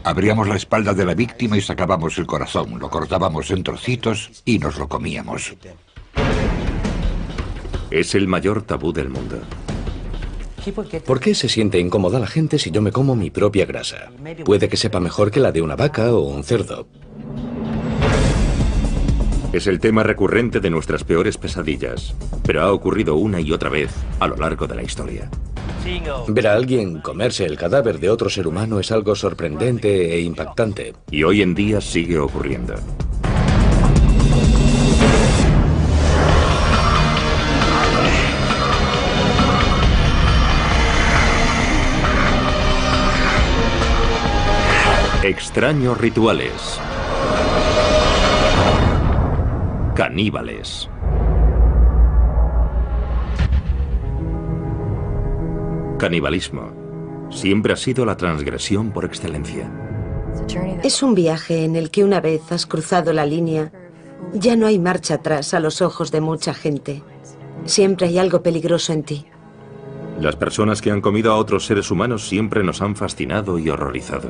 Abríamos la espalda de la víctima y sacábamos el corazón, lo cortábamos en trocitos y nos lo comíamos. Es el mayor tabú del mundo. ¿Por qué se siente incómoda la gente si yo me como mi propia grasa? Puede que sepa mejor que la de una vaca o un cerdo. Es el tema recurrente de nuestras peores pesadillas, pero ha ocurrido una y otra vez a lo largo de la historia. Ver a alguien comerse el cadáver de otro ser humano es algo sorprendente e impactante. Y hoy en día sigue ocurriendo. Extraños rituales. Caníbales. Canibalismo siempre ha sido la transgresión por excelencia. Es un viaje en el que una vez has cruzado la línea, ya no hay marcha atrás a los ojos de mucha gente. Siempre hay algo peligroso en ti. Las personas que han comido a otros seres humanos siempre nos han fascinado y horrorizado.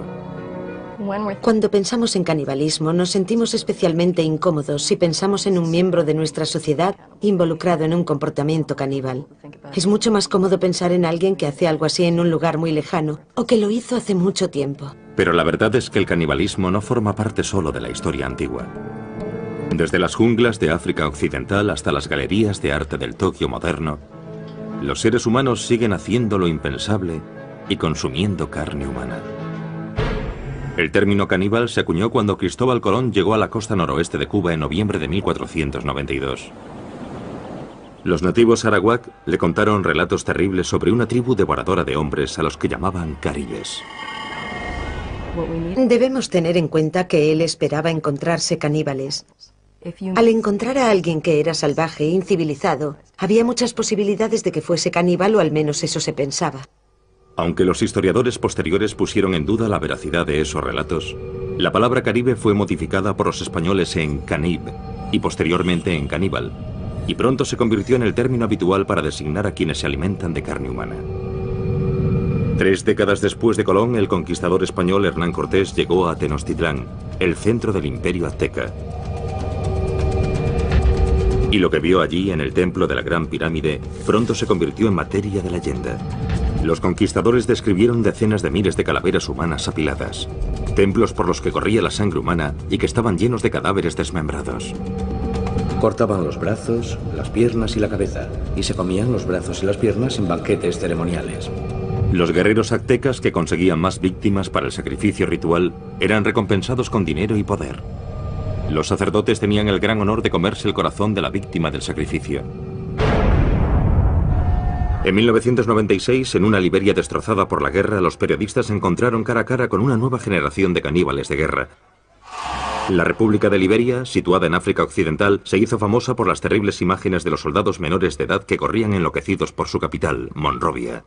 Cuando pensamos en canibalismo, nos sentimos especialmente incómodos si pensamos en un miembro de nuestra sociedad involucrado en un comportamiento caníbal. Es mucho más cómodo pensar en alguien que hace algo así en un lugar muy lejano o que lo hizo hace mucho tiempo. Pero la verdad es que el canibalismo no forma parte solo de la historia antigua. Desde las junglas de África Occidental hasta las galerías de arte del Tokio moderno, los seres humanos siguen haciendo lo impensable y consumiendo carne humana. El término caníbal se acuñó cuando Cristóbal Colón llegó a la costa noroeste de Cuba en noviembre de 1492. Los nativos arawak le contaron relatos terribles sobre una tribu devoradora de hombres a los que llamaban caribes. Debemos tener en cuenta que él esperaba encontrarse caníbales. Al encontrar a alguien que era salvaje e incivilizado, había muchas posibilidades de que fuese caníbal, o al menos eso se pensaba. Aunque los historiadores posteriores pusieron en duda la veracidad de esos relatos, la palabra caribe fue modificada por los españoles en canib y posteriormente en caníbal, y pronto se convirtió en el término habitual para designar a quienes se alimentan de carne humana. 3 décadas después de Colón, el conquistador español Hernán Cortés llegó a Tenochtitlán, el centro del imperio azteca. Y lo que vio allí en el templo de la Gran Pirámide pronto se convirtió en materia de leyenda. Los conquistadores describieron decenas de miles de calaveras humanas apiladas, templos por los que corría la sangre humana y que estaban llenos de cadáveres desmembrados. Cortaban los brazos, las piernas y la cabeza, y se comían los brazos y las piernas en banquetes ceremoniales. Los guerreros aztecas que conseguían más víctimas para el sacrificio ritual eran recompensados con dinero y poder. Los sacerdotes tenían el gran honor de comerse el corazón de la víctima del sacrificio. En 1996, en una Liberia destrozada por la guerra, los periodistas se encontraron cara a cara con una nueva generación de caníbales de guerra. La República de Liberia, situada en África Occidental, se hizo famosa por las terribles imágenes de los soldados menores de edad que corrían enloquecidos por su capital, Monrovia.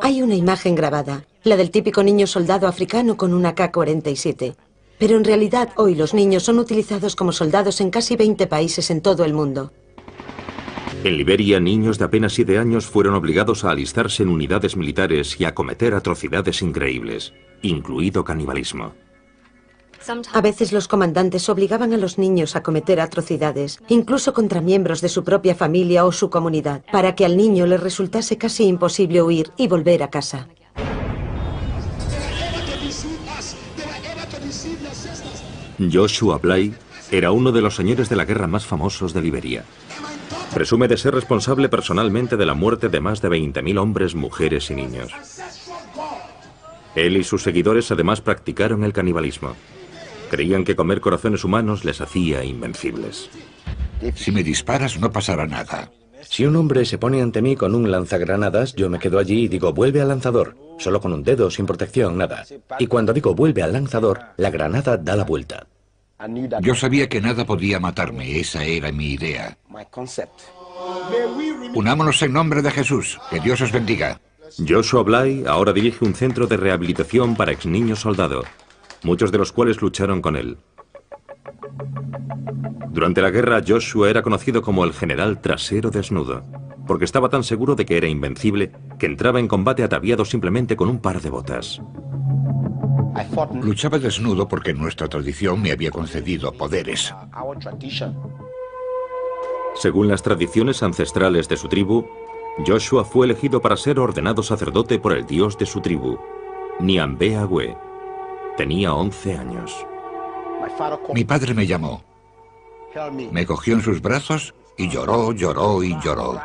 Hay una imagen grabada, la del típico niño soldado africano con una AK-47. Pero en realidad hoy los niños son utilizados como soldados en casi 20 países en todo el mundo. En Liberia, niños de apenas 7 años fueron obligados a alistarse en unidades militares y a cometer atrocidades increíbles, incluido canibalismo. A veces los comandantes obligaban a los niños a cometer atrocidades, incluso contra miembros de su propia familia o su comunidad, para que al niño le resultase casi imposible huir y volver a casa. Joshua Bly era uno de los señores de la guerra más famosos de Liberia. Presume de ser responsable personalmente de la muerte de más de 20.000 hombres, mujeres y niños. Él y sus seguidores además practicaron el canibalismo. Creían que comer corazones humanos les hacía invencibles. Si me disparas no pasará nada. Si un hombre se pone ante mí con un lanzagranadas, yo me quedo allí y digo, vuelve al lanzador. Solo con un dedo, sin protección, nada. Y cuando digo vuelve al lanzador, la granada da la vuelta. Yo sabía que nada podía matarme, esa era mi idea. Unámonos en nombre de Jesús, que Dios os bendiga. Joshua Bly ahora dirige un centro de rehabilitación para ex niños soldado, muchos de los cuales lucharon con él. Durante la guerra, Joshua era conocido como el general trasero desnudo, porque estaba tan seguro de que era invencible que entraba en combate ataviado simplemente con un par de botas. Luchaba desnudo porque nuestra tradición me había concedido poderes. Según las tradiciones ancestrales de su tribu, Joshua fue elegido para ser ordenado sacerdote por el dios de su tribu, Niambe Agüe. Tenía 11 años. Mi padre me llamó. Me cogió en sus brazos y lloró, lloró y lloró.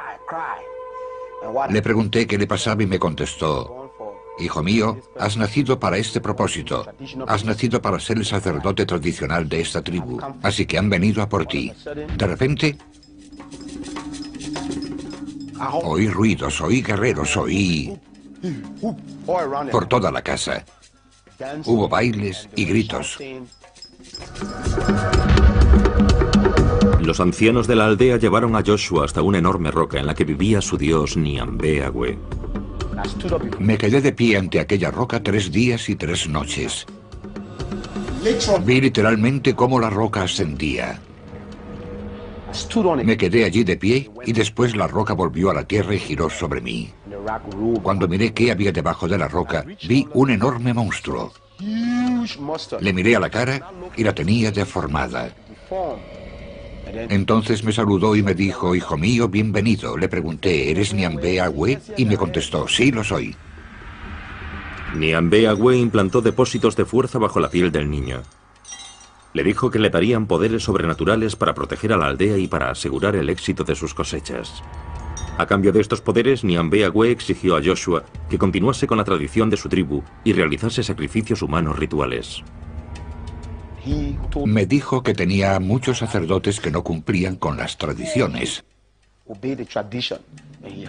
Le pregunté qué le pasaba y me contestó: hijo mío, has nacido para este propósito. Has nacido para ser el sacerdote tradicional de esta tribu. Así que han venido a por ti. De repente, oí ruidos, oí guerreros, oí por toda la casa. Hubo bailes y gritos. Los ancianos de la aldea llevaron a Joshua hasta una enorme roca en la que vivía su dios Niambe Agüe. Me quedé de pie ante aquella roca 3 días y 3 noches. Vi literalmente cómo la roca ascendía. Me quedé allí de pie y después la roca volvió a la tierra y giró sobre mí. Cuando miré qué había debajo de la roca, vi un enorme monstruo. Le miré a la cara y la tenía deformada. Entonces me saludó y me dijo: hijo mío, bienvenido. Le pregunté: ¿eres Niambe Agüe? Y me contestó: sí, lo soy. Niambe Agüe implantó depósitos de fuerza bajo la piel del niño. Le dijo que le darían poderes sobrenaturales para proteger a la aldea y para asegurar el éxito de sus cosechas. A cambio de estos poderes, Niambe Agüe exigió a Joshua que continuase con la tradición de su tribu y realizase sacrificios humanos rituales. Me dijo que tenía muchos sacerdotes que no cumplían con las tradiciones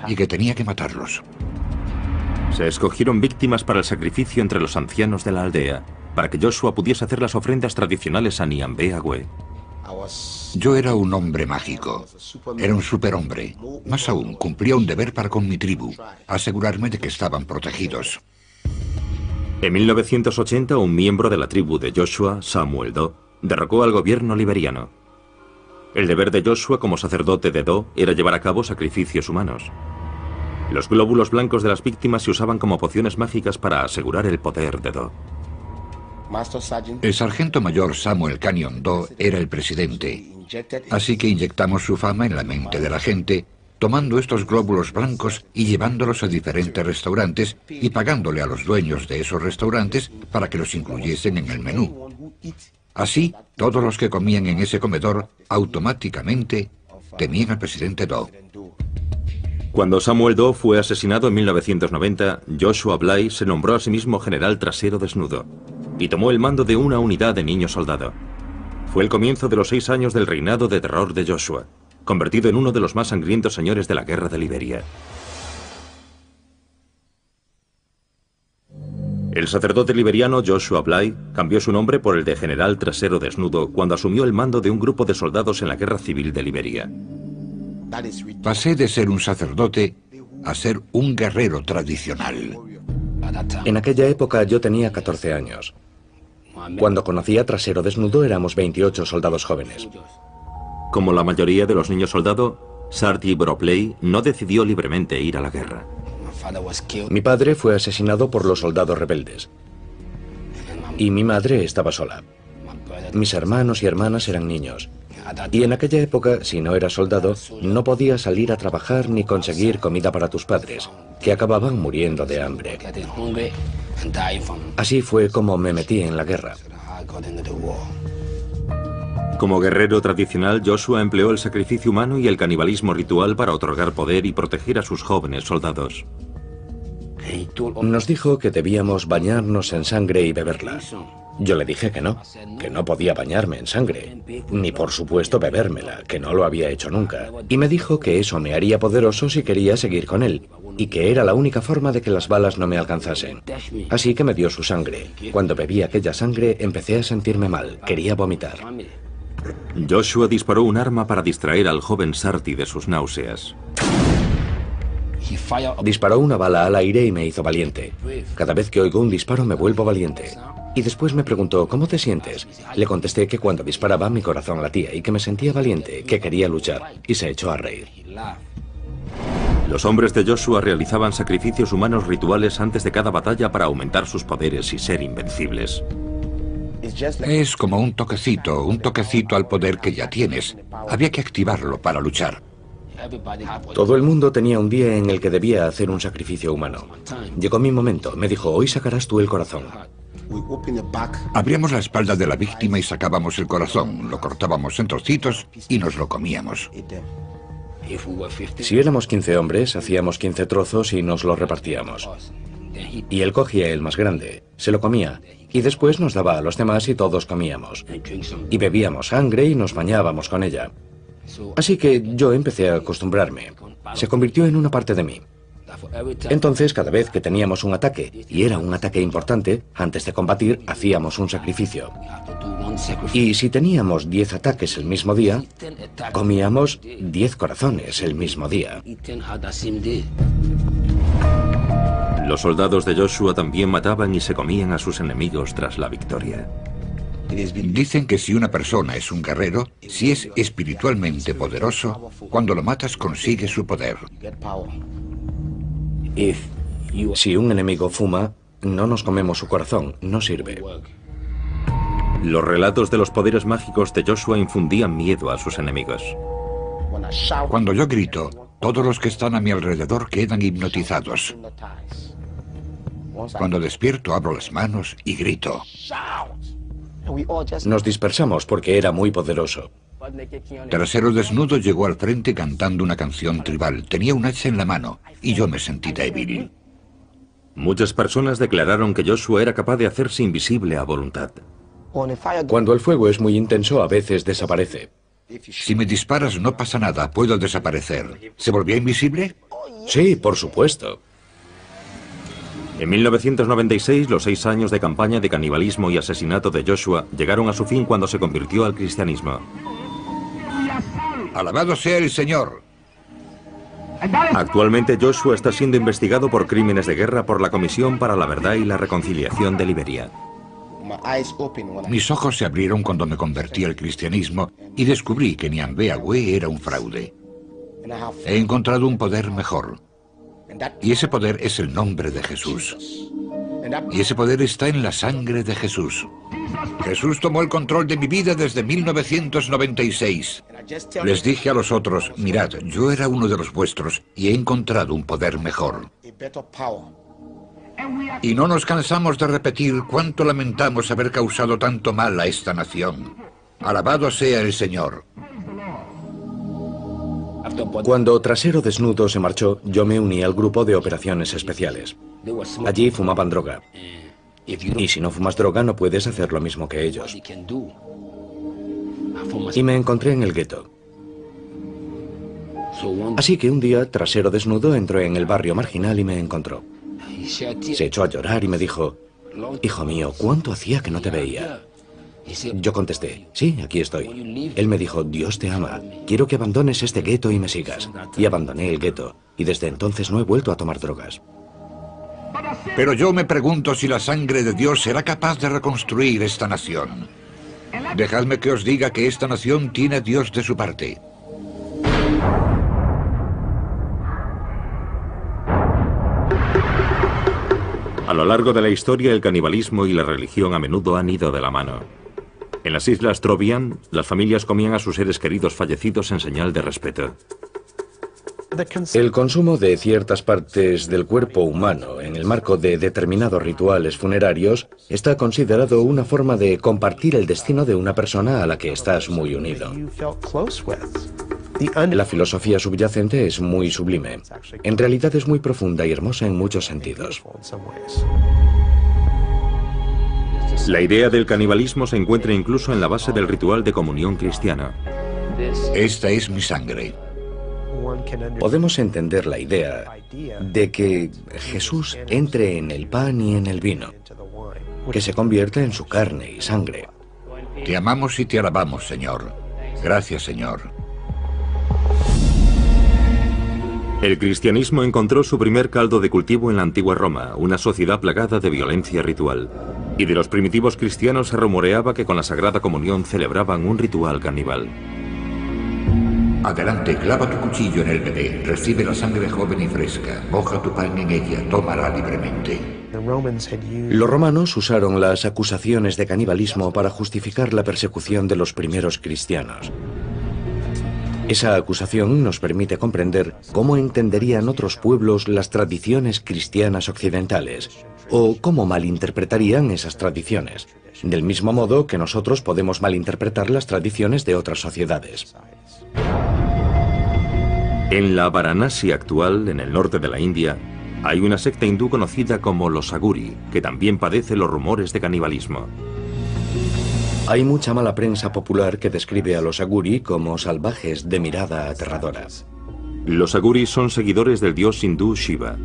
y que tenía que matarlos. Se escogieron víctimas para el sacrificio entre los ancianos de la aldea, para que Joshua pudiese hacer las ofrendas tradicionales a Niambe Agüe. Yo era un hombre mágico. Era un superhombre. Más aún, cumplía un deber para con mi tribu: asegurarme de que estaban protegidos. En 1980, un miembro de la tribu de Joshua, Samuel Doe, derrocó al gobierno liberiano. El deber de Joshua como sacerdote de Doe era llevar a cabo sacrificios humanos. Los glóbulos blancos de las víctimas se usaban como pociones mágicas para asegurar el poder de Doe. El sargento mayor Samuel Canyon Doe era el presidente, así que inyectamos su fama en la mente de la gente, tomando estos glóbulos blancos y llevándolos a diferentes restaurantes y pagándole a los dueños de esos restaurantes para que los incluyesen en el menú. Así, todos los que comían en ese comedor automáticamente temían al presidente Doe. Cuando Samuel Doe fue asesinado en 1990, Joshua Bly se nombró a sí mismo general trasero desnudo y tomó el mando de una unidad de niño soldado. Fue el comienzo de los 6 años del reinado de terror de Joshua, convertido en uno de los más sangrientos señores de la guerra de Liberia. El sacerdote liberiano Joshua Bly cambió su nombre por el de general trasero desnudo cuando asumió el mando de un grupo de soldados en la guerra civil de Liberia. Pasé de ser un sacerdote a ser un guerrero tradicional. En aquella época yo tenía 14 años. Cuando conocí a Trasero Desnudo éramos 28 soldados jóvenes. Como la mayoría de los niños soldados, Sarti Bropley no decidió libremente ir a la guerra. Mi padre fue asesinado por los soldados rebeldes. Y mi madre estaba sola. Mis hermanos y hermanas eran niños. Y en aquella época, si no eras soldado, no podías salir a trabajar ni conseguir comida para tus padres, que acababan muriendo de hambre. Así fue como me metí en la guerra. Como guerrero tradicional, Joshua empleó el sacrificio humano y el canibalismo ritual para otorgar poder y proteger a sus jóvenes soldados. Nos dijo que debíamos bañarnos en sangre y beberla. Yo le dije que no podía bañarme en sangre, ni por supuesto bebérmela, que no lo había hecho nunca. Y me dijo que eso me haría poderoso si quería seguir con él, y que era la única forma de que las balas no me alcanzasen. Así que me dio su sangre. Cuando bebí aquella sangre empecé a sentirme mal, quería vomitar. Joshua disparó un arma para distraer al joven Sarti de sus náuseas. Disparó una bala al aire y me hizo valiente. Cada vez que oigo un disparo me vuelvo valiente. Y después me preguntó, ¿cómo te sientes? Le contesté que cuando disparaba mi corazón latía y que me sentía valiente, que quería luchar, y se echó a reír. Los hombres de Joshua realizaban sacrificios humanos rituales antes de cada batalla para aumentar sus poderes y ser invencibles. Es como un toquecito al poder que ya tienes. Había que activarlo para luchar. Todo el mundo tenía un día en el que debía hacer un sacrificio humano. Llegó mi momento. Me dijo, hoy sacarás tú el corazón. Abríamos la espalda de la víctima y sacábamos el corazón, lo cortábamos en trocitos y nos lo comíamos. Si éramos 15 hombres, hacíamos 15 trozos y nos los repartíamos. Y él cogía el más grande, se lo comía, y después nos daba a los demás y todos comíamos. Y bebíamos sangre y nos bañábamos con ella. Así que yo empecé a acostumbrarme. Se convirtió en una parte de mí. Entonces, cada vez que teníamos un ataque, y era un ataque importante, antes de combatir, hacíamos un sacrificio. Y si teníamos 10 ataques el mismo día, comíamos 10 corazones el mismo día. Los soldados de Joshua también mataban y se comían a sus enemigos tras la victoria. Dicen que si una persona es un guerrero, si es espiritualmente poderoso, cuando lo matas consigue su poder. Si un enemigo fuma, no nos comemos su corazón, no sirve. Los relatos de los poderes mágicos de Joshua infundían miedo a sus enemigos. Cuando yo grito, todos los que están a mi alrededor quedan hipnotizados. Cuando despierto, abro las manos y grito. Nos dispersamos porque era muy poderoso. Trasero Desnudo llegó al frente cantando una canción tribal. Tenía un hacha en la mano y yo me sentí débil. Muchas personas declararon que Joshua era capaz de hacerse invisible a voluntad. Cuando el fuego es muy intenso, a veces desaparece. Si me disparas no pasa nada, puedo desaparecer. ¿Se volvió invisible? Sí, por supuesto. En 1996, los 6 años de campaña de canibalismo y asesinato de Joshua llegaron a su fin cuando se convirtió al cristianismo. Alabado sea el Señor. Actualmente Joshua está siendo investigado por crímenes de guerra por la Comisión para la Verdad y la Reconciliación de Liberia. Mis ojos se abrieron cuando me convertí al cristianismo y descubrí que Nyambe Agüe era un fraude. He encontrado un poder mejor. Y ese poder es el nombre de Jesús. Y ese poder está en la sangre de Jesús. Jesús tomó el control de mi vida desde 1996. Les dije a los otros, mirad, yo era uno de los vuestros y he encontrado un poder mejor. Y no nos cansamos de repetir cuánto lamentamos haber causado tanto mal a esta nación. Alabado sea el Señor. Cuando Trasero Desnudo se marchó, yo me uní al grupo de operaciones especiales. Allí fumaban droga. Y si no fumas droga, no puedes hacer lo mismo que ellos. Y me encontré en el gueto. Así que un día, Trasero Desnudo entró en el barrio marginal y me encontró. Se echó a llorar y me dijo, hijo mío, ¿cuánto hacía que no te veía? Yo contesté, sí, aquí estoy. Él me dijo, Dios te ama, quiero que abandones este gueto y me sigas. Y abandoné el gueto, y desde entonces no he vuelto a tomar drogas. Pero yo me pregunto si la sangre de Dios será capaz de reconstruir esta nación. Dejadme que os diga que esta nación tiene a Dios de su parte. A lo largo de la historia, el canibalismo y la religión a menudo han ido de la mano. En las islas Trobriand, las familias comían a sus seres queridos fallecidos en señal de respeto. El consumo de ciertas partes del cuerpo humano en el marco de determinados rituales funerarios está considerado una forma de compartir el destino de una persona a la que estás muy unido. La filosofía subyacente es muy sublime. En realidad es muy profunda y hermosa en muchos sentidos. La idea del canibalismo se encuentra incluso en la base del ritual de comunión cristiano. Esta es mi sangre. Podemos entender la idea de que Jesús entre en el pan y en el vino, que se convierta en su carne y sangre. Te amamos y te alabamos, Señor. Gracias, Señor. El cristianismo encontró su primer caldo de cultivo en la antigua Roma, una sociedad plagada de violencia ritual. Y de los primitivos cristianos se rumoreaba que con la Sagrada Comunión celebraban un ritual caníbal. Adelante, clava tu cuchillo en el bebé, recibe la sangre joven y fresca, moja tu pan en ella, tómala libremente. Los romanos usaron las acusaciones de canibalismo para justificar la persecución de los primeros cristianos. Esa acusación nos permite comprender cómo entenderían otros pueblos las tradiciones cristianas occidentales, o cómo malinterpretarían esas tradiciones, del mismo modo que nosotros podemos malinterpretar las tradiciones de otras sociedades. En la Varanasi actual, en el norte de la India, hay una secta hindú conocida como los Aguri, que también padece los rumores de canibalismo. Hay mucha mala prensa popular que describe a los Aguri como salvajes de mirada aterradora. Los Aguri son seguidores del dios hindú Shiva.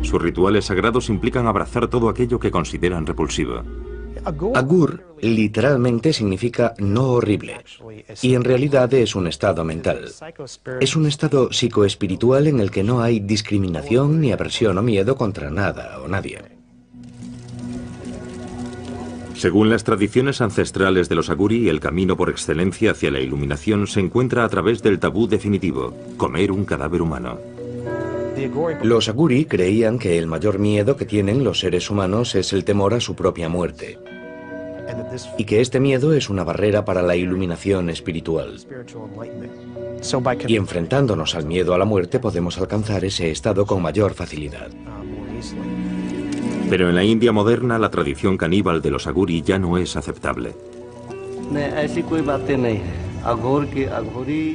Sus rituales sagrados implican abrazar todo aquello que consideran repulsivo. Agur literalmente significa no horrible, y en realidad es un estado mental. Es un estado psicoespiritual en el que no hay discriminación ni aversión o miedo contra nada o nadie. Según las tradiciones ancestrales de los Aguri, el camino por excelencia hacia la iluminación se encuentra a través del tabú definitivo, comer un cadáver humano. Los Aguri creían que el mayor miedo que tienen los seres humanos es el temor a su propia muerte, y que este miedo es una barrera para la iluminación espiritual. Y enfrentándonos al miedo a la muerte podemos alcanzar ese estado con mayor facilidad. Pero en la India moderna la tradición caníbal de los Aguri ya no es aceptable.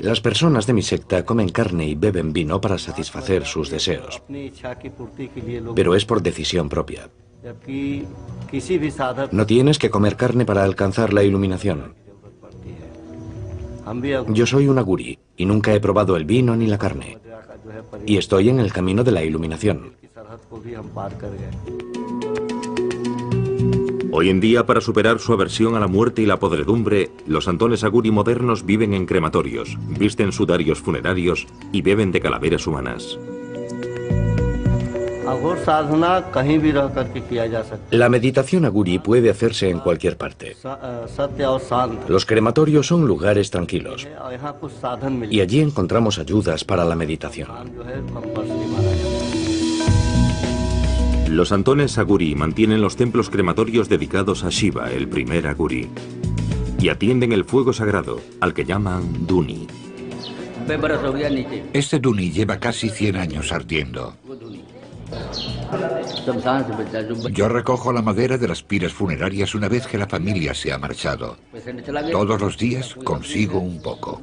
Las personas de mi secta comen carne y beben vino para satisfacer sus deseos, pero es por decisión propia. No tienes que comer carne para alcanzar la iluminación. Yo soy un Aguri y nunca he probado el vino ni la carne, y estoy en el camino de la iluminación. Hoy en día, para superar su aversión a la muerte y la podredumbre, los santones Aguri modernos viven en crematorios, visten sudarios funerarios y beben de calaveras humanas. La meditación Aguri puede hacerse en cualquier parte. Los crematorios son lugares tranquilos, y allí encontramos ayudas para la meditación. Los santones Aguri mantienen los templos crematorios dedicados a Shiva, el primer Aguri, y atienden el fuego sagrado, al que llaman Duni. Este Duni lleva casi 100 años ardiendo. Yo recojo la madera de las piras funerarias una vez que la familia se ha marchado. Todos los días consigo un poco.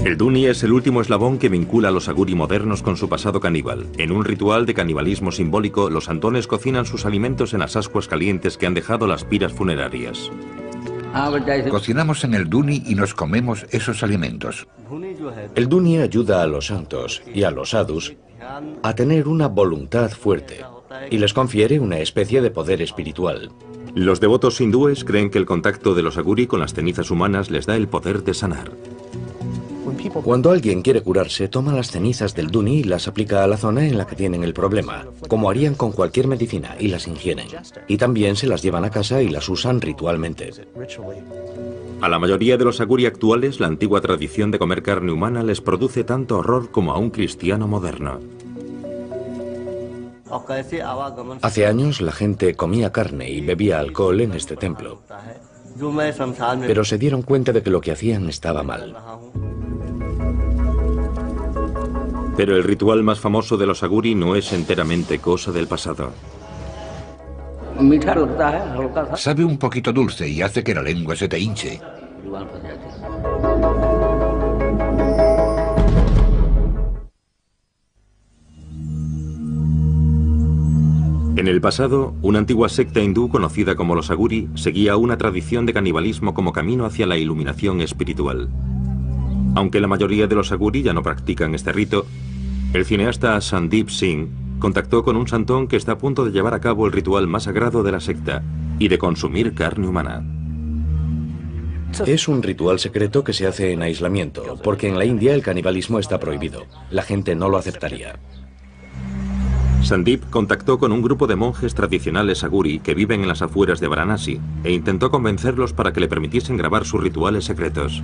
El Duni es el último eslabón que vincula a los Aguri modernos con su pasado caníbal. En un ritual de canibalismo simbólico, los santones cocinan sus alimentos en las ascuas calientes que han dejado las piras funerarias. Cocinamos en el Duni y nos comemos esos alimentos. El Duni ayuda a los santos y a los sadhus a tener una voluntad fuerte y les confiere una especie de poder espiritual. Los devotos hindúes creen que el contacto de los Aguri con las cenizas humanas les da el poder de sanar. Cuando alguien quiere curarse, toma las cenizas del Duni y las aplica a la zona en la que tienen el problema, como harían con cualquier medicina, y las ingieren. Y también se las llevan a casa y las usan ritualmente. A la mayoría de los Aguri actuales, la antigua tradición de comer carne humana les produce tanto horror como a un cristiano moderno. Hace años la gente comía carne y bebía alcohol en este templo, pero se dieron cuenta de que lo que hacían estaba mal. Pero el ritual más famoso de los Aguri no es enteramente cosa del pasado. Sabe un poquito dulce y hace que la lengua se te hinche. En el pasado, una antigua secta hindú conocida como los Aguri seguía una tradición de canibalismo como camino hacia la iluminación espiritual. Aunque la mayoría de los Aguri ya no practican este rito, el cineasta Sandeep Singh contactó con un santón que está a punto de llevar a cabo el ritual más sagrado de la secta y de consumir carne humana. Es un ritual secreto que se hace en aislamiento, porque en la India el canibalismo está prohibido. La gente no lo aceptaría. Sandip contactó con un grupo de monjes tradicionales aguri que viven en las afueras de Varanasi e intentó convencerlos para que le permitiesen grabar sus rituales secretos.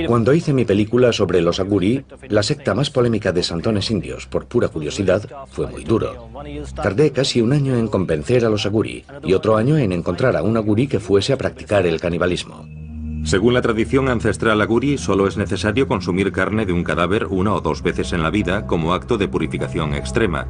Cuando hice mi película sobre los aguri, la secta más polémica de santones indios, por pura curiosidad, fue muy duro. Tardé casi un año en convencer a los aguri y otro año en encontrar a un aguri que fuese a practicar el canibalismo. Según la tradición ancestral aguri, solo es necesario consumir carne de un cadáver 1 o 2 veces en la vida como acto de purificación extrema.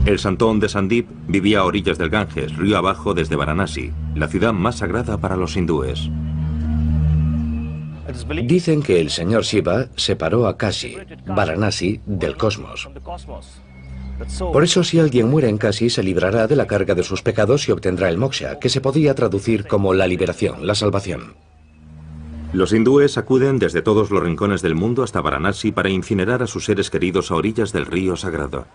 El santón de Sandip vivía a orillas del Ganges, río abajo desde Varanasi, la ciudad más sagrada para los hindúes. Dicen que el señor Shiva separó a Kashi, Varanasi, del cosmos. Por eso, si alguien muere en Kashi, se librará de la carga de sus pecados y obtendrá el moksha, que se podía traducir como la liberación, la salvación. Los hindúes acuden desde todos los rincones del mundo hasta Varanasi para incinerar a sus seres queridos a orillas del río sagrado.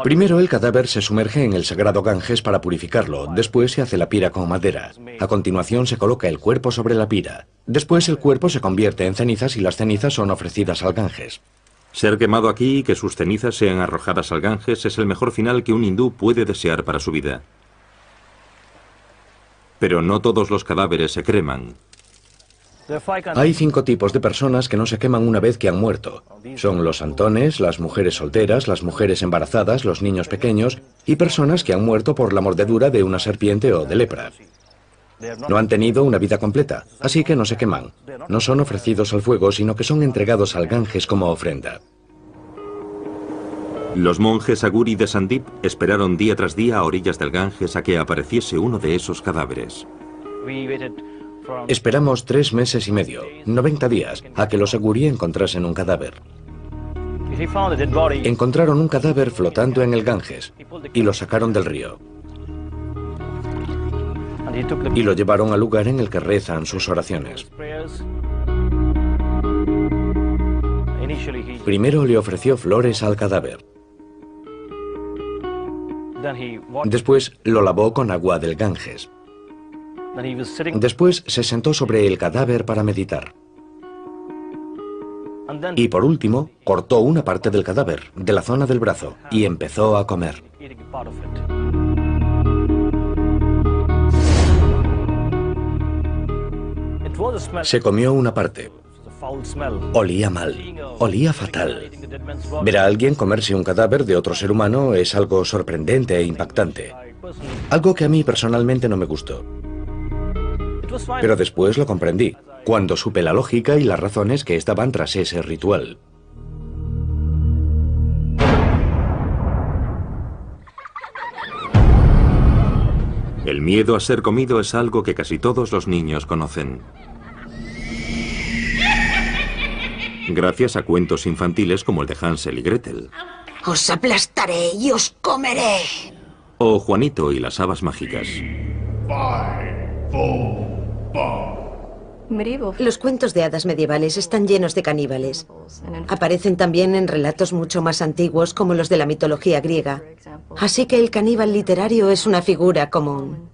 Primero el cadáver se sumerge en el sagrado Ganges para purificarlo, después se hace la pira con madera. A continuación se coloca el cuerpo sobre la pira. Después el cuerpo se convierte en cenizas y las cenizas son ofrecidas al Ganges. Ser quemado aquí y que sus cenizas sean arrojadas al Ganges es el mejor final que un hindú puede desear para su vida. Pero no todos los cadáveres se creman. Hay 5 tipos de personas que no se queman una vez que han muerto. Son los santones, las mujeres solteras, las mujeres embarazadas, los niños pequeños y personas que han muerto por la mordedura de una serpiente o de lepra. No han tenido una vida completa, así que no se queman. No son ofrecidos al fuego, sino que son entregados al Ganges como ofrenda. Los monjes aguri de Sandip esperaron día tras día a orillas del Ganges a que apareciese uno de esos cadáveres. Esperamos 3 meses y medio, 90 días, a que los aguri encontrasen un cadáver. Encontraron un cadáver flotando en el Ganges y lo sacaron del río. Y lo llevaron al lugar en el que rezan sus oraciones. Primero le ofreció flores al cadáver. Después lo lavó con agua del Ganges. Después se sentó sobre el cadáver para meditar. Y por último, cortó una parte del cadáver, de la zona del brazo, y empezó a comer. Se comió una parte. Olía mal, olía fatal. Ver a alguien comerse un cadáver de otro ser humano es algo sorprendente e impactante. Algo que a mí personalmente no me gustó. Pero después lo comprendí, cuando supe la lógica y las razones que estaban tras ese ritual. El miedo a ser comido es algo que casi todos los niños conocen. Gracias a cuentos infantiles como el de Hansel y Gretel. Os aplastaré y os comeré. O Juanito y las habas mágicas. Los cuentos de hadas medievales están llenos de caníbales. Aparecen también en relatos mucho más antiguos como los de la mitología griega. Así que el caníbal literario es una figura común.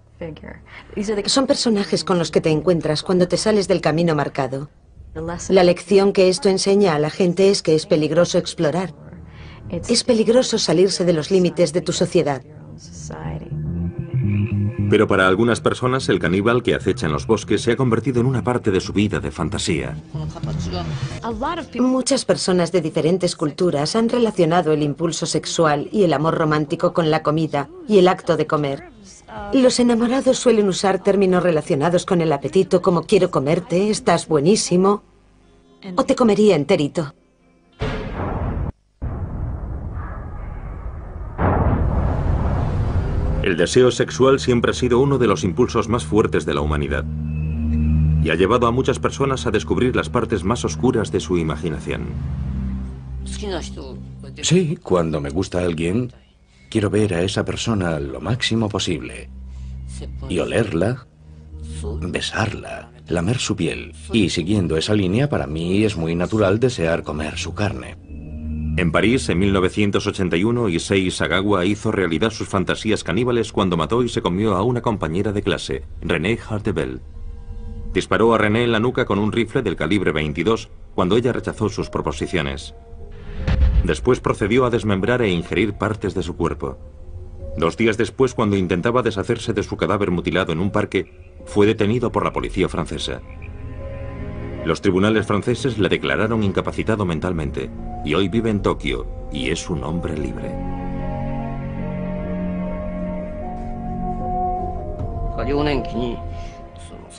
Son personajes con los que te encuentras cuando te sales del camino marcado. La lección que esto enseña a la gente es que es peligroso explorar. Es peligroso salirse de los límites de tu sociedad. Pero para algunas personas el caníbal que acecha en los bosques se ha convertido en una parte de su vida de fantasía. Muchas personas de diferentes culturas han relacionado el impulso sexual y el amor romántico con la comida y el acto de comer. Los enamorados suelen usar términos relacionados con el apetito como quiero comerte, estás buenísimo o te comería enterito. El deseo sexual siempre ha sido uno de los impulsos más fuertes de la humanidad y ha llevado a muchas personas a descubrir las partes más oscuras de su imaginación. Sí, cuando me gusta alguien, quiero ver a esa persona lo máximo posible y olerla, besarla, lamer su piel. Y siguiendo esa línea, para mí es muy natural desear comer su carne. En París, en 1981, Issei Sagawa hizo realidad sus fantasías caníbales cuando mató y se comió a una compañera de clase, René Hartebel. Disparó a René en la nuca con un rifle del calibre 22 cuando ella rechazó sus proposiciones. Después procedió a desmembrar e ingerir partes de su cuerpo. 2 días después, cuando intentaba deshacerse de su cadáver mutilado en un parque, fue detenido por la policía francesa. Los tribunales franceses le declararon incapacitado mentalmente y hoy vive en Tokio y es un hombre libre.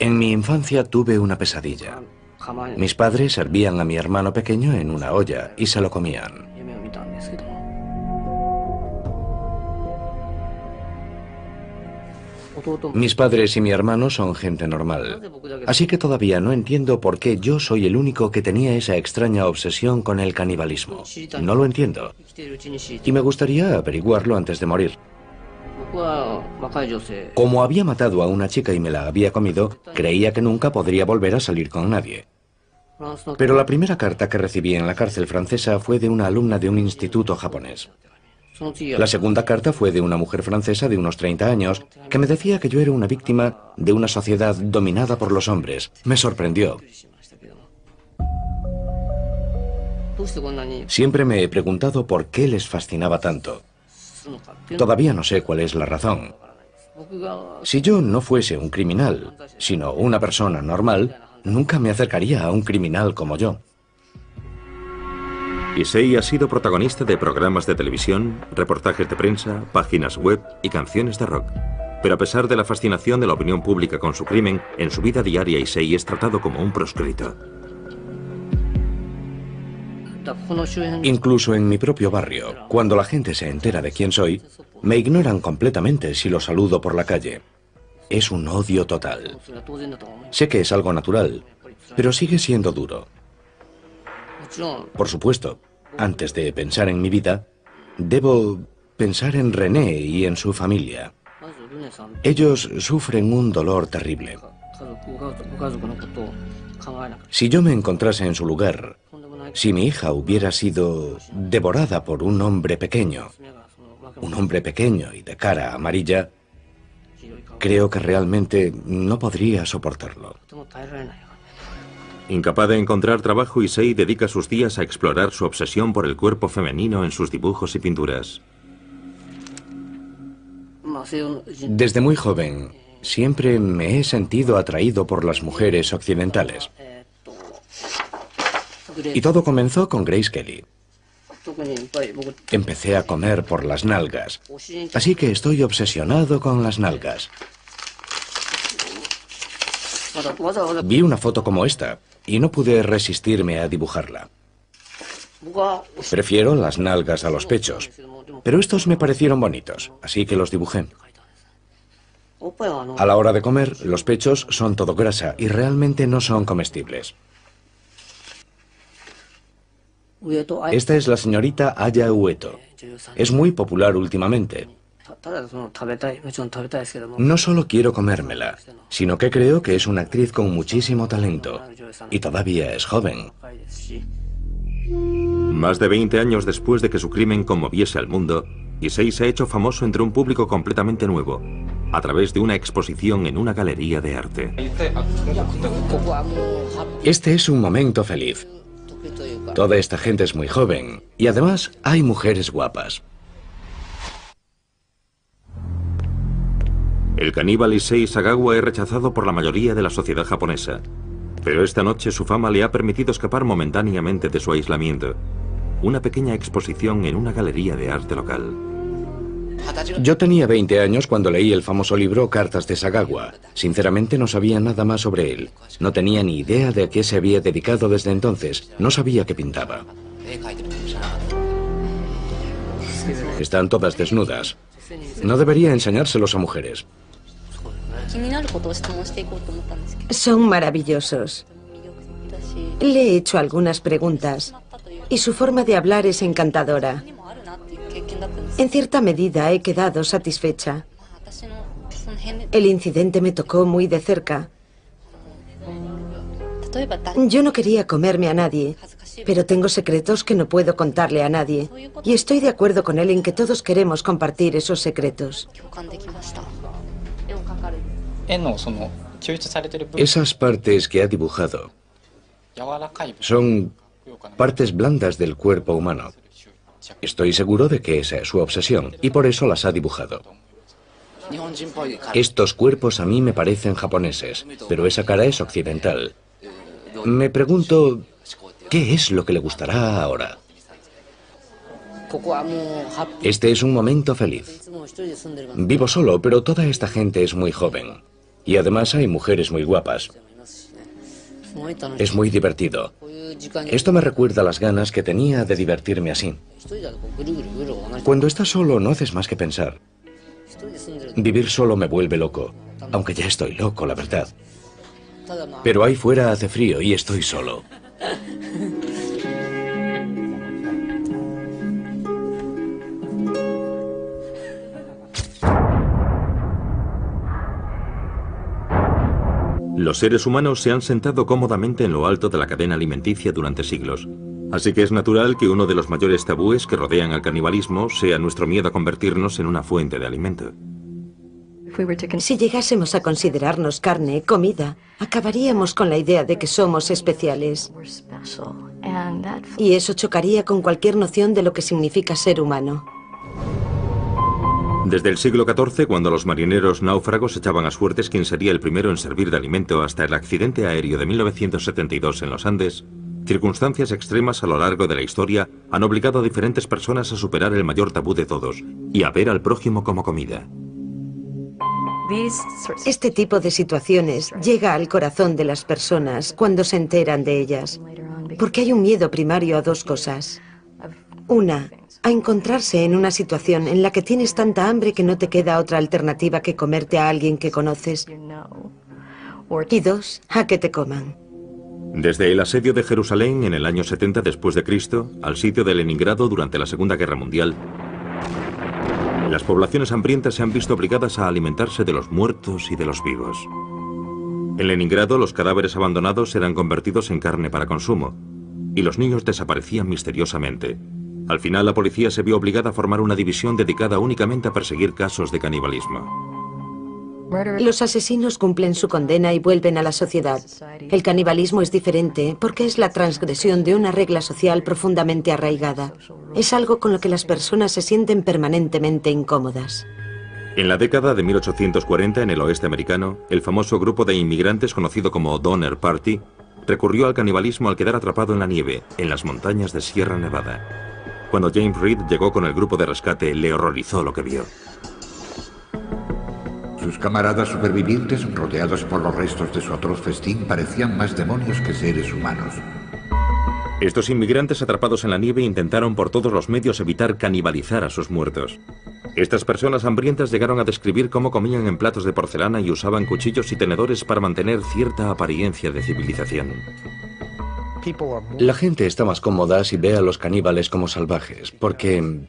En mi infancia tuve una pesadilla. Mis padres servían a mi hermano pequeño en una olla y se lo comían. Mis padres y mi hermano son gente normal, así que todavía no entiendo por qué yo soy el único que tenía esa extraña obsesión con el canibalismo. No lo entiendo. Y me gustaría averiguarlo antes de morir. Como había matado a una chica y me la había comido, creía que nunca podría volver a salir con nadie. Pero la primera carta que recibí en la cárcel francesa fue de una alumna de un instituto japonés. La segunda carta fue de una mujer francesa de unos 30 años que me decía que yo era una víctima de una sociedad dominada por los hombres. Me sorprendió. Siempre me he preguntado por qué les fascinaba tanto. Todavía no sé cuál es la razón. Si yo no fuese un criminal, sino una persona normal, nunca me acercaría a un criminal como yo. Issei ha sido protagonista de programas de televisión, reportajes de prensa, páginas web y canciones de rock. Pero a pesar de la fascinación de la opinión pública con su crimen, en su vida diaria Issei es tratado como un proscrito. Incluso en mi propio barrio, cuando la gente se entera de quién soy, me ignoran completamente si los saludo por la calle. Es un odio total. Sé que es algo natural, pero sigue siendo duro. Por supuesto, antes de pensar en mi vida, debo pensar en René y en su familia. Ellos sufren un dolor terrible. Si yo me encontrase en su lugar, si mi hija hubiera sido devorada por un hombre pequeño y de cara amarilla, creo que realmente no podría soportarlo. Incapaz de encontrar trabajo, Issei dedica sus días a explorar su obsesión por el cuerpo femenino en sus dibujos y pinturas. Desde muy joven, siempre me he sentido atraído por las mujeres occidentales. Y todo comenzó con Grace Kelly. Empecé a comer por las nalgas, así que estoy obsesionado con las nalgas. Vi una foto como esta y no pude resistirme a dibujarla. Prefiero las nalgas a los pechos, pero estos me parecieron bonitos, así que los dibujé. A la hora de comer, los pechos son todo grasa y realmente no son comestibles. Esta es la señorita Aya Ueto. Es muy popular últimamente. No solo quiero comérmela, sino que creo que es una actriz con muchísimo talento. Y todavía es joven. Más de 20 años después de que su crimen conmoviese al mundo, Issei se ha hecho famoso entre un público completamente nuevo, a través de una exposición en una galería de arte. Este es un momento feliz. Toda esta gente es muy joven y además hay mujeres guapas. El caníbal Issei Sagawa es rechazado por la mayoría de la sociedad japonesa. Pero esta noche su fama le ha permitido escapar momentáneamente de su aislamiento. Una pequeña exposición en una galería de arte local. Yo tenía 20 años cuando leí el famoso libro Cartas de Sagawa. Sinceramente no sabía nada más sobre él. No tenía ni idea de a qué se había dedicado desde entonces. No sabía qué pintaba. Están todas desnudas. No debería enseñárselos a mujeres. Son maravillosos. Le he hecho algunas preguntas y su forma de hablar es encantadora. En cierta medida he quedado satisfecha. El incidente me tocó muy de cerca. Yo no quería comerme a nadie, pero tengo secretos que no puedo contarle a nadie. Y estoy de acuerdo con él en que todos queremos compartir esos secretos. Esas partes que ha dibujado Son partes blandas del cuerpo humano. Estoy seguro de que esa es su obsesión y por eso las ha dibujado. Estos cuerpos a mí me parecen japoneses, pero esa cara es occidental. Me pregunto, ¿qué es lo que le gustará ahora? Este es un momento feliz. Vivo solo, pero toda esta gente es muy joven. Y además hay mujeres muy guapas. Es muy divertido. Esto me recuerda las ganas que tenía de divertirme así. Cuando estás solo no haces más que pensar. Vivir solo me vuelve loco, aunque ya estoy loco, la verdad. Pero ahí fuera hace frío y estoy solo. Los seres humanos se han sentado cómodamente en lo alto de la cadena alimenticia durante siglos. Así que es natural que uno de los mayores tabúes que rodean al canibalismo sea nuestro miedo a convertirnos en una fuente de alimento. Si llegásemos a considerarnos carne, comida, acabaríamos con la idea de que somos especiales. Y eso chocaría con cualquier noción de lo que significa ser humano. Desde el siglo XIV, cuando los marineros náufragos echaban a suertes quién sería el primero en servir de alimento, hasta el accidente aéreo de 1972 en los Andes, circunstancias extremas a lo largo de la historia han obligado a diferentes personas a superar el mayor tabú de todos y a ver al prójimo como comida. Este tipo de situaciones llega al corazón de las personas cuando se enteran de ellas, porque hay un miedo primario a dos cosas. Una, a encontrarse en una situación en la que tienes tanta hambre que no te queda otra alternativa que comerte a alguien que conoces. Y dos, a que te coman. Desde el asedio de Jerusalén en el año 70 después de Cristo al sitio de Leningrado durante la Segunda Guerra Mundial, las poblaciones hambrientas se han visto obligadas a alimentarse de los muertos y de los vivos. En Leningrado, los cadáveres abandonados eran convertidos en carne para consumo, y los niños desaparecían misteriosamente. Al final, la policía se vio obligada a formar una división dedicada únicamente a perseguir casos de canibalismo. Los asesinos cumplen su condena y vuelven a la sociedad. El canibalismo es diferente porque es la transgresión de una regla social profundamente arraigada. Es algo con lo que las personas se sienten permanentemente incómodas. En la década de 1840, en el oeste americano, el famoso grupo de inmigrantes conocido como Donner Party recurrió al canibalismo al quedar atrapado en la nieve, en las montañas de Sierra Nevada. Cuando James Reed llegó con el grupo de rescate, le horrorizó lo que vio. Sus camaradas supervivientes, rodeados por los restos de su atroz festín, parecían más demonios que seres humanos. Estos inmigrantes atrapados en la nieve intentaron por todos los medios evitar canibalizar a sus muertos. Estas personas hambrientas llegaron a describir cómo comían en platos de porcelana y usaban cuchillos y tenedores para mantener cierta apariencia de civilización. La gente está más cómoda si ve a los caníbales como salvajes, porque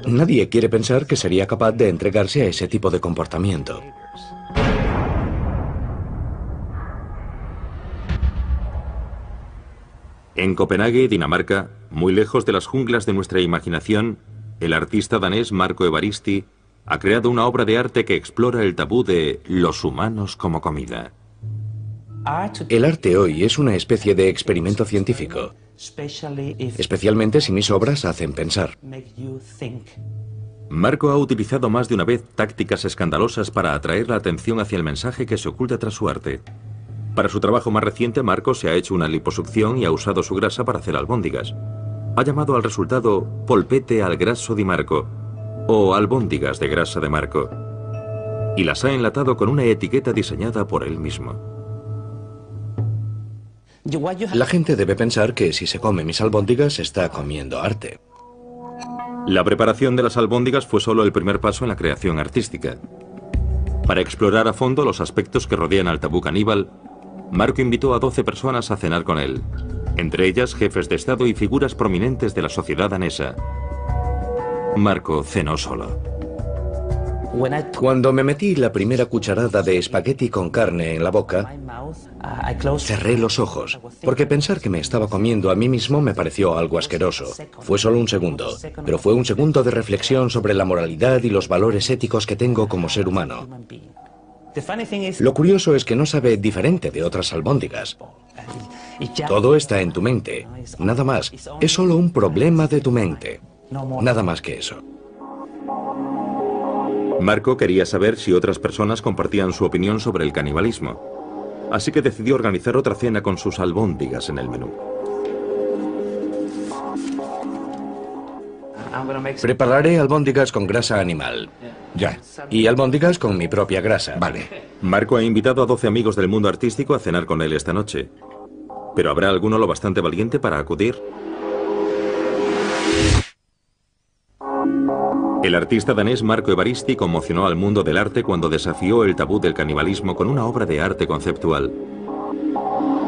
nadie quiere pensar que sería capaz de entregarse a ese tipo de comportamiento. En Copenhague, Dinamarca, muy lejos de las junglas de nuestra imaginación, el artista danés Marco Evaristi ha creado una obra de arte que explora el tabú de los humanos como comida. El arte hoy es una especie de experimento científico, especialmente si mis obras hacen pensar. Marco ha utilizado más de una vez tácticas escandalosas para atraer la atención hacia el mensaje que se oculta tras su arte. Para su trabajo más reciente, Marco se ha hecho una liposucción y ha usado su grasa para hacer albóndigas. Ha llamado al resultado polpette al grasso di Marco, o albóndigas de grasa de Marco, y las ha enlatado con una etiqueta diseñada por él mismo. La gente debe pensar que si se come mis albóndigas está comiendo arte. La preparación de las albóndigas fue solo el primer paso en la creación artística. Para explorar a fondo los aspectos que rodean al tabú caníbal, Marco invitó a 12 personas a cenar con él, entre ellas jefes de Estado y figuras prominentes de la sociedad danesa. Marco cenó solo. Cuando me metí la primera cucharada de espagueti con carne en la boca, cerré los ojos, porque pensar que me estaba comiendo a mí mismo me pareció algo asqueroso. Fue solo un segundo, pero fue un segundo de reflexión sobre la moralidad y los valores éticos que tengo como ser humano. Lo curioso es que no sabe diferente de otras albóndigas. Todo está en tu mente. Nada más. Es solo un problema de tu mente. Nada más que eso. Marco quería saber si otras personas compartían su opinión sobre el canibalismo. Así que decidió organizar otra cena con sus albóndigas en el menú. Prepararé albóndigas con grasa animal. Ya. Y albóndigas con mi propia grasa. Vale. Marco ha invitado a 12 amigos del mundo artístico a cenar con él esta noche. ¿Pero habrá alguno lo bastante valiente para acudir? El artista danés Marco Evaristi conmocionó al mundo del arte cuando desafió el tabú del canibalismo con una obra de arte conceptual.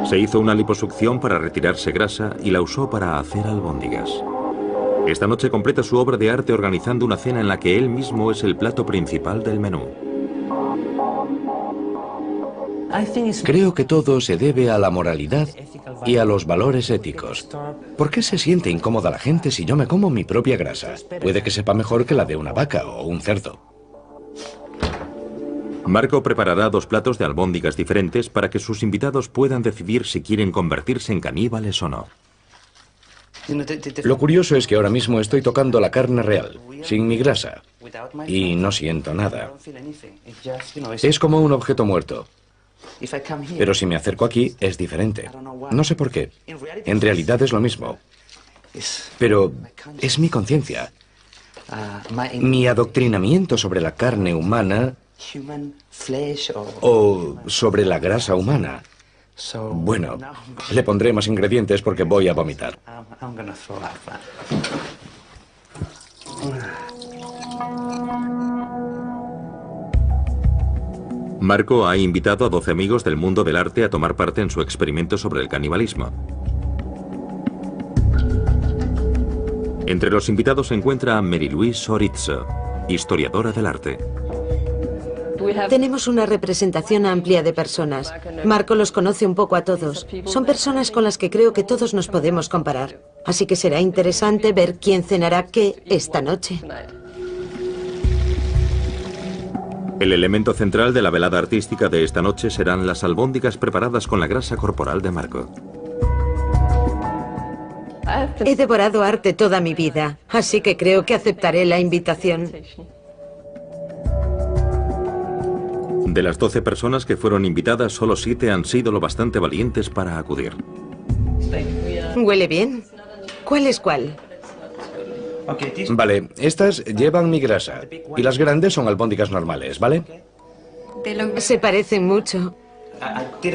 Se hizo una liposucción para retirarse grasa y la usó para hacer albóndigas. Esta noche completa su obra de arte organizando una cena en la que él mismo es el plato principal del menú. Creo que todo se debe a la moralidad y a los valores éticos. ¿Por qué se siente incómoda la gente si yo me como mi propia grasa? Puede que sepa mejor que la de una vaca o un cerdo. Marco preparará 2 platos de albóndigas diferentes para que sus invitados puedan decidir si quieren convertirse en caníbales o no. Lo curioso es que ahora mismo estoy tocando la carne real, sin mi grasa, y no siento nada. Es como un objeto muerto. Pero si me acerco aquí, es diferente. No sé por qué. En realidad es lo mismo. Pero es mi conciencia. Mi adoctrinamiento sobre la carne humana o sobre la grasa humana. Bueno, le pondré más ingredientes porque voy a vomitar. Marco ha invitado a 12 amigos del mundo del arte a tomar parte en su experimento sobre el canibalismo. Entre los invitados se encuentra Mary-Louise Sorizzo, historiadora del arte. Tenemos una representación amplia de personas. Marco los conoce un poco a todos. Son personas con las que creo que todos nos podemos comparar. Así que será interesante ver quién cenará qué esta noche. El elemento central de la velada artística de esta noche serán las albóndigas preparadas con la grasa corporal de Marco. He devorado arte toda mi vida, así que creo que aceptaré la invitación. De las 12 personas que fueron invitadas, solo 7 han sido lo bastante valientes para acudir. ¿Huele bien? ¿Cuál es cuál? Vale, estas llevan mi grasa y las grandes son albóndigas normales, ¿vale? Se parecen mucho.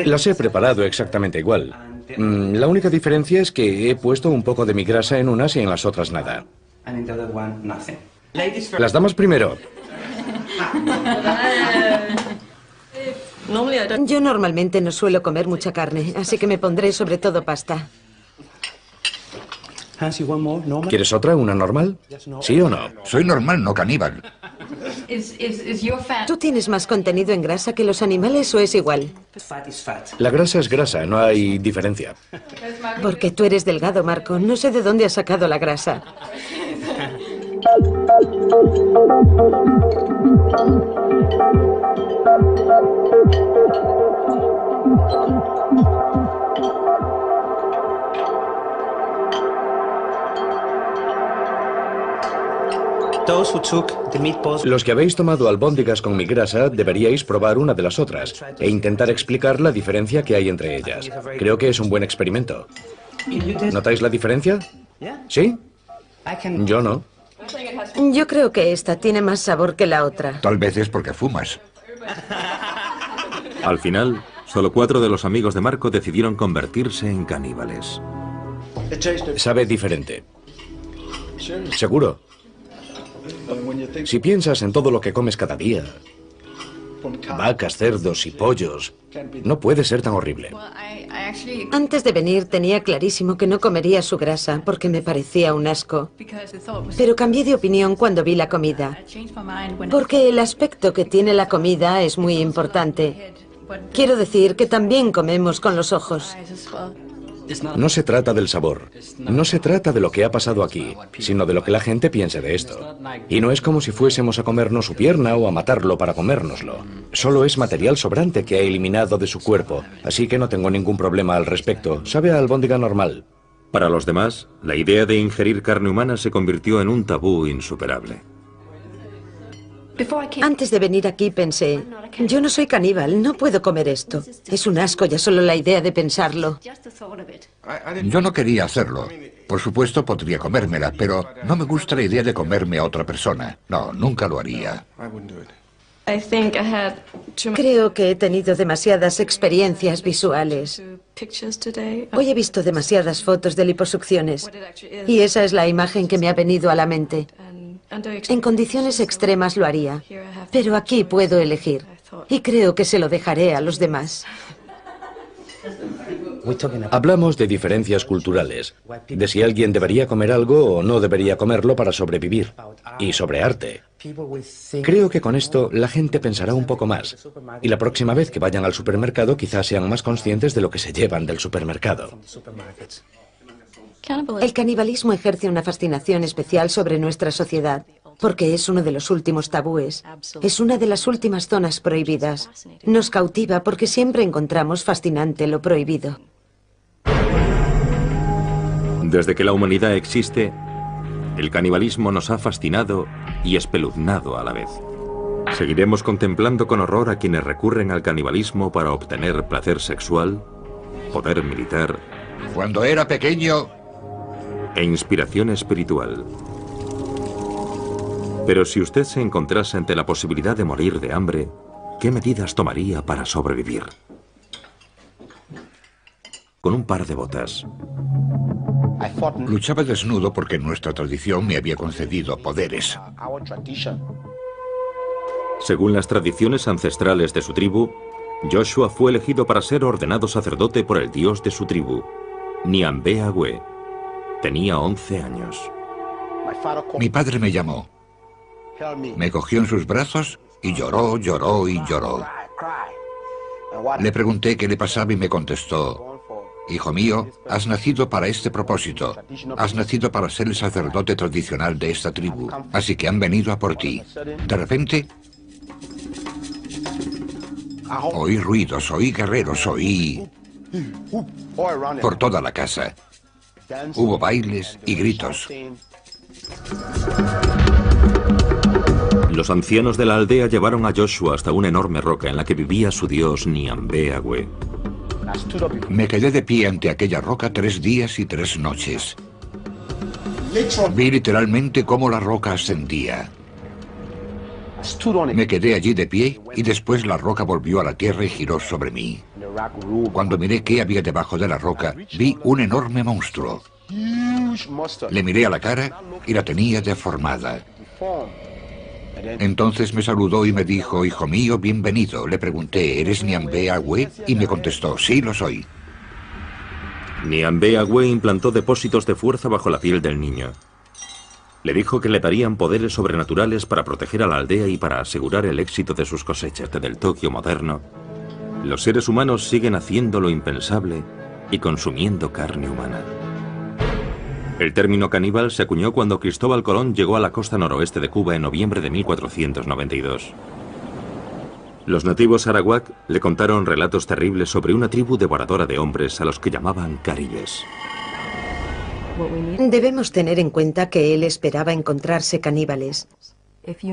Las he preparado exactamente igual. La única diferencia es que he puesto un poco de mi grasa en unas y en las otras nada. Las damas primero. Yo normalmente no suelo comer mucha carne, así que me pondré sobre todo pasta. ¿Quieres otra, una normal? ¿Sí o no? Soy normal, no caníbal. ¿Tú tienes más contenido en grasa que los animales o es igual? La grasa es grasa, no hay diferencia. Porque tú eres delgado, Marco. No sé de dónde has sacado la grasa. Los que habéis tomado albóndigas con mi grasa deberíais probar una de las otras e intentar explicar la diferencia que hay entre ellas. Creo que es un buen experimento. ¿Notáis la diferencia? ¿Sí? Yo no. Yo creo que esta tiene más sabor que la otra. Tal vez es porque fumas. Al final, solo 4 de los amigos de Marco decidieron convertirse en caníbales. Sabe diferente. Seguro. Si piensas en todo lo que comes cada día, vacas, cerdos y pollos, no puede ser tan horrible. Antes de venir tenía clarísimo que no comería su grasa porque me parecía un asco. Pero cambié de opinión cuando vi la comida. Porque el aspecto que tiene la comida es muy importante. Quiero decir que también comemos con los ojos. No se trata del sabor, no se trata de lo que ha pasado aquí, sino de lo que la gente piense de esto. Y no es como si fuésemos a comernos su pierna o a matarlo para comérnoslo. Solo es material sobrante que ha eliminado de su cuerpo, así que no tengo ningún problema al respecto. Sabe a albóndiga normal. Para los demás, la idea de ingerir carne humana se convirtió en un tabú insuperable. Antes de venir aquí pensé, yo no soy caníbal, no puedo comer esto. Es un asco ya solo la idea de pensarlo. Yo no quería hacerlo. Por supuesto podría comérmela, pero no me gusta la idea de comerme a otra persona. No, nunca lo haría. Creo que he tenido demasiadas experiencias visuales. Hoy he visto demasiadas fotos de liposucciones y esa es la imagen que me ha venido a la mente. En condiciones extremas lo haría, pero aquí puedo elegir y creo que se lo dejaré a los demás. Hablamos de diferencias culturales, de si alguien debería comer algo o no debería comerlo para sobrevivir, y sobre arte. Creo que con esto la gente pensará un poco más, y la próxima vez que vayan al supermercado quizás sean más conscientes de lo que se llevan del supermercado. El canibalismo ejerce una fascinación especial sobre nuestra sociedad, porque es uno de los últimos tabúes. Es una de las últimas zonas prohibidas. Nos cautiva porque siempre encontramos fascinante lo prohibido. Desde que la humanidad existe, el canibalismo nos ha fascinado y espeluznado a la vez. ¿Seguiremos contemplando con horror a quienes recurren al canibalismo para obtener placer sexual, poder militar Cuando era pequeño, e inspiración espiritual? Pero si usted se encontrase ante la posibilidad de morir de hambre, ¿qué medidas tomaría para sobrevivir? Con un par de botas. luchaba desnudo porque nuestra tradición me había concedido poderes. Según las tradiciones ancestrales de su tribu, Joshua fue elegido para ser ordenado sacerdote por el dios de su tribu, Niambe-Agüe. Tenía 11 años. Mi padre me llamó, me cogió en sus brazos y lloró, lloró y lloró. Le pregunté qué le pasaba y me contestó: hijo mío, has nacido para este propósito. Has nacido para ser el sacerdote tradicional de esta tribu. Así que han venido a por ti. De repente, oí ruidos, oí guerreros, oí por toda la casa. Hubo bailes y gritos. Los ancianos de la aldea llevaron a Joshua hasta una enorme roca en la que vivía su dios Niambe-Agüe. Me quedé de pie ante aquella roca 3 días y 3 noches. Vi literalmente cómo la roca ascendía. Me quedé allí de pie y después la roca volvió a la tierra y giró sobre mí. Cuando miré qué había debajo de la roca, vi un enorme monstruo. Le miré a la cara y la tenía deformada. Entonces me saludó y me dijo: hijo mío, bienvenido. Le pregunté: ¿eres Niambe-Agüe? Y me contestó: sí, lo soy. Niambe-Agüe implantó depósitos de fuerza bajo la piel del niño. Le dijo que le darían poderes sobrenaturales para proteger a la aldea y para asegurar el éxito de sus cosechas. Desde el Tokio moderno, los seres humanos siguen haciendo lo impensable y consumiendo carne humana. El término caníbal se acuñó cuando Cristóbal Colón llegó a la costa noroeste de Cuba en noviembre de 1492. Los nativos arawak le contaron relatos terribles sobre una tribu devoradora de hombres a los que llamaban caribes. Debemos tener en cuenta que él esperaba encontrarse caníbales.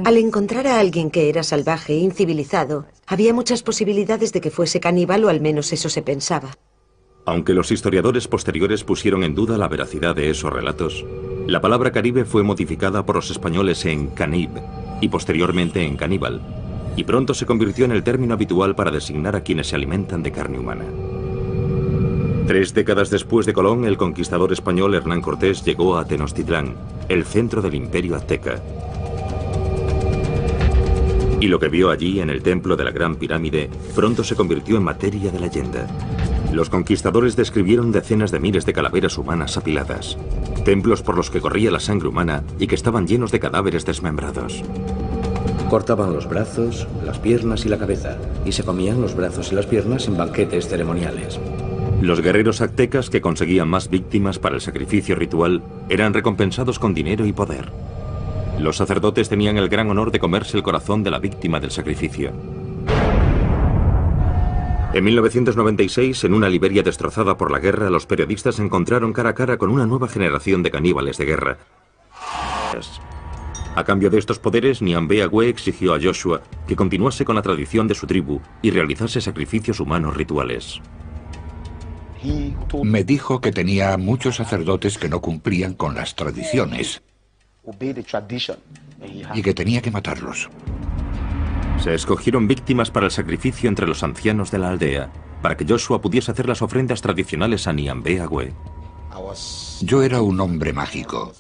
Al encontrar a alguien que era salvaje e incivilizado, había muchas posibilidades de que fuese caníbal, o al menos eso se pensaba. Aunque los historiadores posteriores pusieron en duda la veracidad de esos relatos, la palabra caribe fue modificada por los españoles en canib y posteriormente en caníbal, y pronto se convirtió en el término habitual para designar a quienes se alimentan de carne humana. 3 décadas después de Colón, el conquistador español Hernán Cortés llegó a Tenochtitlán, el centro del imperio azteca. Y lo que vio allí en el templo de la Gran Pirámide pronto se convirtió en materia de leyenda. Los conquistadores describieron decenas de miles de calaveras humanas apiladas, templos por los que corría la sangre humana y que estaban llenos de cadáveres desmembrados. Cortaban los brazos, las piernas y la cabeza, y se comían los brazos y las piernas en banquetes ceremoniales. Los guerreros aztecas que conseguían más víctimas para el sacrificio ritual eran recompensados con dinero y poder. Los sacerdotes tenían el gran honor de comerse el corazón de la víctima del sacrificio. En 1996, en una Liberia destrozada por la guerra, los periodistas se encontraron cara a cara con una nueva generación de caníbales de guerra. A cambio de estos poderes, Nyambea-Gwe exigió a Joshua que continuase con la tradición de su tribu y realizase sacrificios humanos rituales. Me dijo que tenía muchos sacerdotes que no cumplían con las tradiciones y que tenía que matarlos. Se escogieron víctimas para el sacrificio entre los ancianos de la aldea, para que Joshua pudiese hacer las ofrendas tradicionales a Nyambea-Gwe. Yo era un hombre mágico,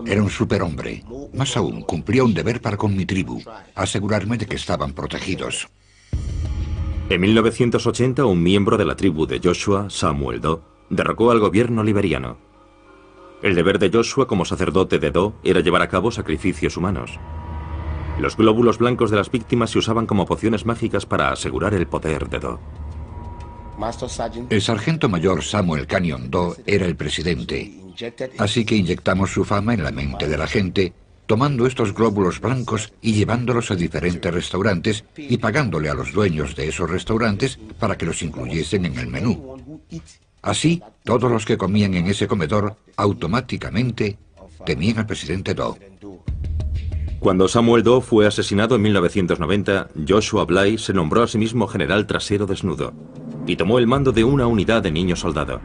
era un superhombre. Más aún, cumplía un deber para con mi tribu, asegurarme de que estaban protegidos. En 1980, un miembro de la tribu de Joshua, Samuel Doe, derrocó al gobierno liberiano. El deber de Joshua como sacerdote de Doe era llevar a cabo sacrificios humanos. Los glóbulos blancos de las víctimas se usaban como pociones mágicas para asegurar el poder de Doe. El sargento mayor Samuel Canyon Doe era el presidente, así que inyectamos su fama en la mente de la gente, tomando estos glóbulos blancos y llevándolos a diferentes restaurantes y pagándole a los dueños de esos restaurantes para que los incluyesen en el menú. Así, todos los que comían en ese comedor automáticamente temían al presidente Doe. Cuando Samuel Doe fue asesinado en 1990, Joshua Bly se nombró a sí mismo general trasero desnudo y tomó el mando de una unidad de niños soldado.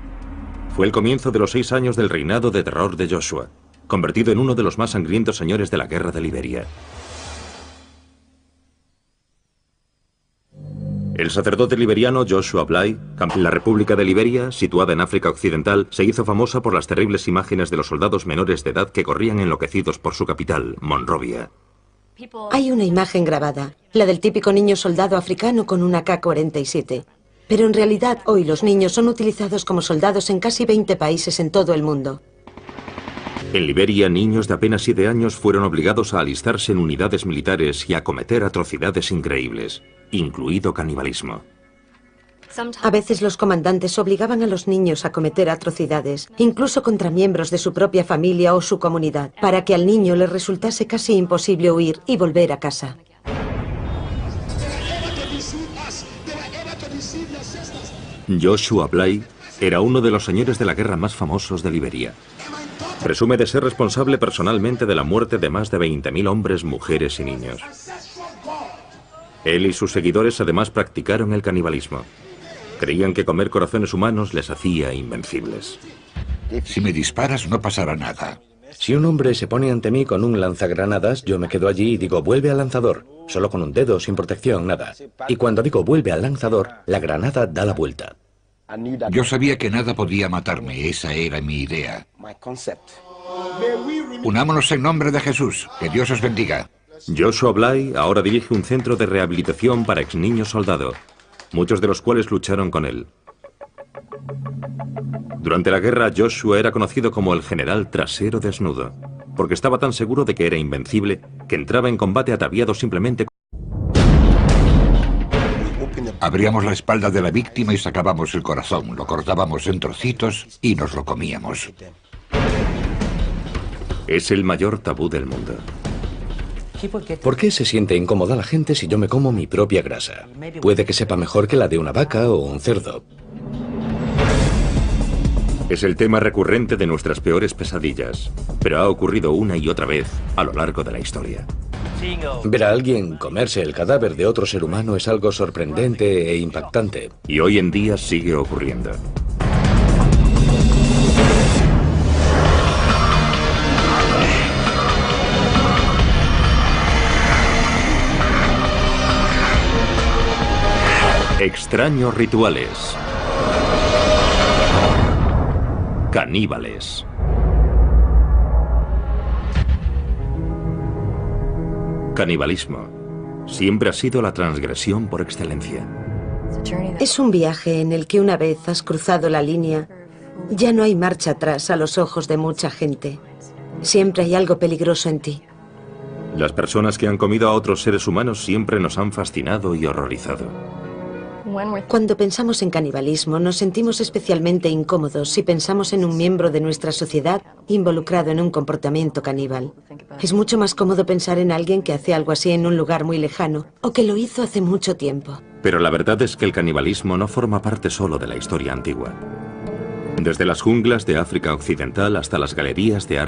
Fue el comienzo de los 6 años del reinado de terror de Joshua, convertido en uno de los más sangrientos señores de la guerra de Liberia. El sacerdote liberiano Joshua Bly, en la República de Liberia, situada en África Occidental, se hizo famosa por las terribles imágenes de los soldados menores de edad que corrían enloquecidos por su capital, Monrovia. Hay una imagen grabada, la del típico niño soldado africano con una AK-47. Pero en realidad hoy los niños son utilizados como soldados en casi 20 países en todo el mundo. En Liberia, niños de apenas 7 años fueron obligados a alistarse en unidades militares y a cometer atrocidades increíbles, incluido canibalismo. A veces los comandantes obligaban a los niños a cometer atrocidades, incluso contra miembros de su propia familia o su comunidad, para que al niño le resultase casi imposible huir y volver a casa. Joshua Bly era uno de los señores de la guerra más famosos de Liberia. Presume de ser responsable personalmente de la muerte de más de 20.000 hombres, mujeres y niños. Él y sus seguidores además practicaron el canibalismo. Creían que comer corazones humanos les hacía invencibles. Si me disparas no pasará nada. Si un hombre se pone ante mí con un lanzagranadas, yo me quedo allí y digo, vuelve al lanzador. Solo con un dedo, sin protección, nada. Y cuando digo, vuelve al lanzador, la granada da la vuelta. Yo sabía que nada podía matarme, esa era mi idea. Unámonos en nombre de Jesús, que Dios os bendiga. Joshua Bly ahora dirige un centro de rehabilitación para ex niños soldado, muchos de los cuales lucharon con él. Durante la guerra, Joshua era conocido como el general trasero desnudo, porque estaba tan seguro de que era invencible que entraba en combate ataviado simplemente. Abríamos la espalda de la víctima y sacábamos el corazón, lo cortábamos en trocitos y nos lo comíamos. Es el mayor tabú del mundo. ¿Por qué se siente incómoda la gente si yo me como mi propia grasa? Puede que sepa mejor que la de una vaca o un cerdo. Es el tema recurrente de nuestras peores pesadillas, pero ha ocurrido una y otra vez a lo largo de la historia. Ver a alguien comerse el cadáver de otro ser humano es algo sorprendente e impactante. Y hoy en día sigue ocurriendo. Extraños rituales. Caníbales. Canibalismo siempre ha sido la transgresión por excelencia. Es un viaje en el que una vez has cruzado la línea, ya no hay marcha atrás a los ojos de mucha gente. Siempre hay algo peligroso en ti. Las personas que han comido a otros seres humanos siempre nos han fascinado y horrorizado. Cuando pensamos en canibalismo, nos sentimos especialmente incómodos si pensamos en un miembro de nuestra sociedad involucrado en un comportamiento caníbal. Es mucho más cómodo pensar en alguien que hace algo así en un lugar muy lejano o que lo hizo hace mucho tiempo. Pero la verdad es que el canibalismo no forma parte solo de la historia antigua. Desde las junglas de África Occidental hasta las galerías de arte